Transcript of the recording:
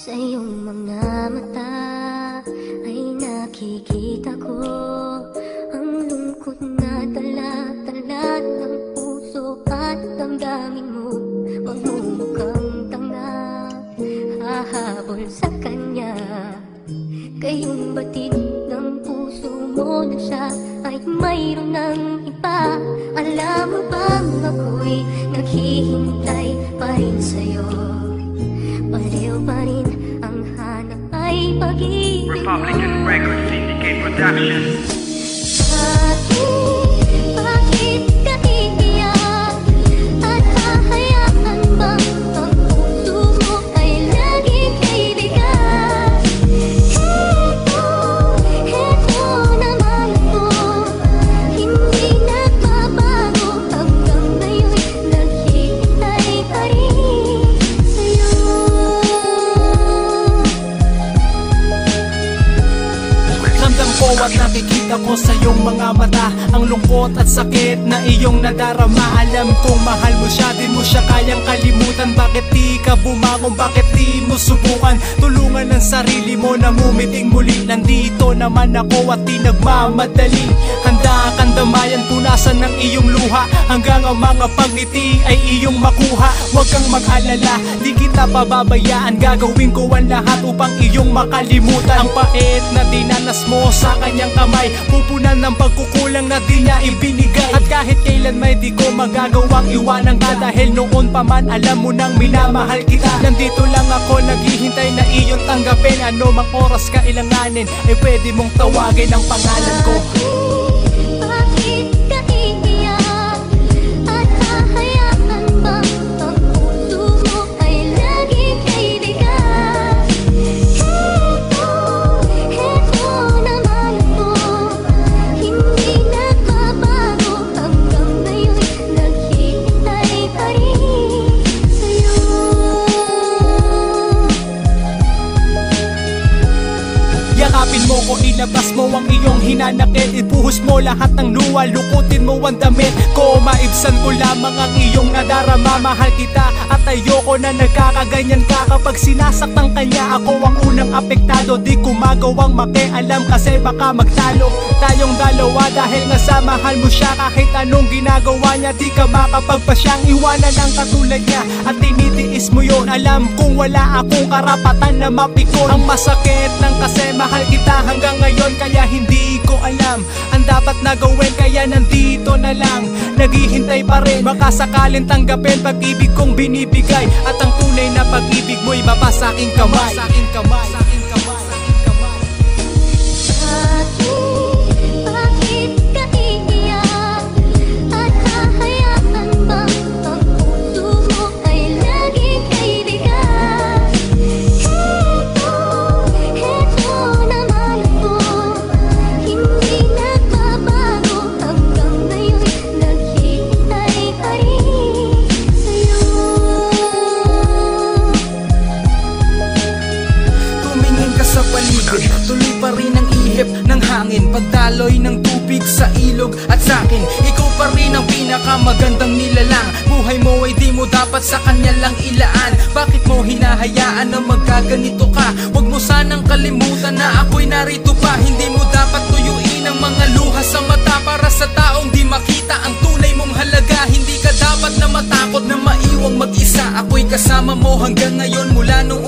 Sa iyong mga mata ay nakikita ko ang lungkot na dala-dala ng puso at damdamin mo. Magmumukhang tanga, hahabol sa kanya. Kayong batid ng puso mo na siya ay mayroon ng iba. Alam mo bang ako'y naghihintay pa rin sa'yo? Pareho pa rin ang hanap ay pag-ibig mo. Republican Records Syndicate Production. Bakit ka iiyak? At hahayaan bang ang puso mo ay laging kaibigan? Heto naman ako, hindi nagbabago hanggang ngayon, naghihintay pa rin sa'yo. Ramdam ko at nakikita ko sa iyong mga mata ang lungkot at sakit na iyong nadarama. Alam kong mahal mo siya, di mo siya kayang kalimutan. Bakit di ka bumangon, bakit di mo subukan tulungan ang sarili mo na mumiting muli? Nandito naman ako at di nagmamadali. Handa kang damayan, punasan ng iyong luha hanggang ang mga pagngiti ay iyong makuha. Huwag kang mag-alala, di kita pababayaan. Gagawin ko ang lahat upang iyong makalimutan ang pait na dinanas mo sa kanyang kamay. Pupunan ng pagkukulang na di niya ibinigay. At kahit kailan may di ko magagawang iwanan ka, dahil noon pa man alam mo nang minamahal kita. Nandito lang ako naghihintay na iyong tanggapin. Ano mang oras ka ilanganin ay pwede mong tawagin ang pangalan ko. Bakit ka iiyak? At hahayaan bang ang puso mo ay laging kaibigan? Heto naman ako, hindi nagbabago hanggang ngayon, naghihintay pa rin sa'yo. Yakapin mo ko, ilabas mo ang iyong hinanakit. Ibuhos mo lahat ng luha, lukutin mo ang damit ko. Maibsan ko lamang ang iyong nadarama. Mahal kita at ayoko na nagkakaganyan ka. Kapag sinasaktan kanya, ako ang unang apektado. Di ko magawang makialam kasi baka magtalo tayong dalawa, dahil nga sa mahal mo siya. Kahit anong ginagawa niya, di ka makapagpasyang iwanan ang katulad niya. At tinitiis mo yun, alam kong wala akong karapatan na mapikon. Ang masakit ng kasi mahal kita hanggang ngayon, kaya hindi ko alam ang dapat na gawin. Kaya nandito na lang, naghihintay pa rin. Baka sakalin tanggapin pag-ibig kong binibigay. At ang tunay na pag-ibig mo'y baba sa aking kamay. Bakit ka iiyak? At hahayaan bang ang puso mo ay laging kaibigan? Heto naman ako, hindi nagbabago hanggang ngayon, naghihintay pa rin sa'yo. Tumingin ka sa paligid, tuloy pa rin ang ihip ng hangin, pagdaloy ng tubig sa ilog. At sa'kin, ikaw pa rin ang pinakamagandang nilalang. Buhay mo ay di mo dapat sa kanya lang ilaan. Bakit mo hinahayaan na magkaganito ka? Huwag mo sanang kalimutan na ako'y narito pa. Hindi mo dapat tuyuin ang mga luha sa mata para sa taong di makita ang tunay mong halaga. Hindi ka dapat na matakot na maiwang mag-isa. Ako'y kasama mo hanggang ngayon, mula nung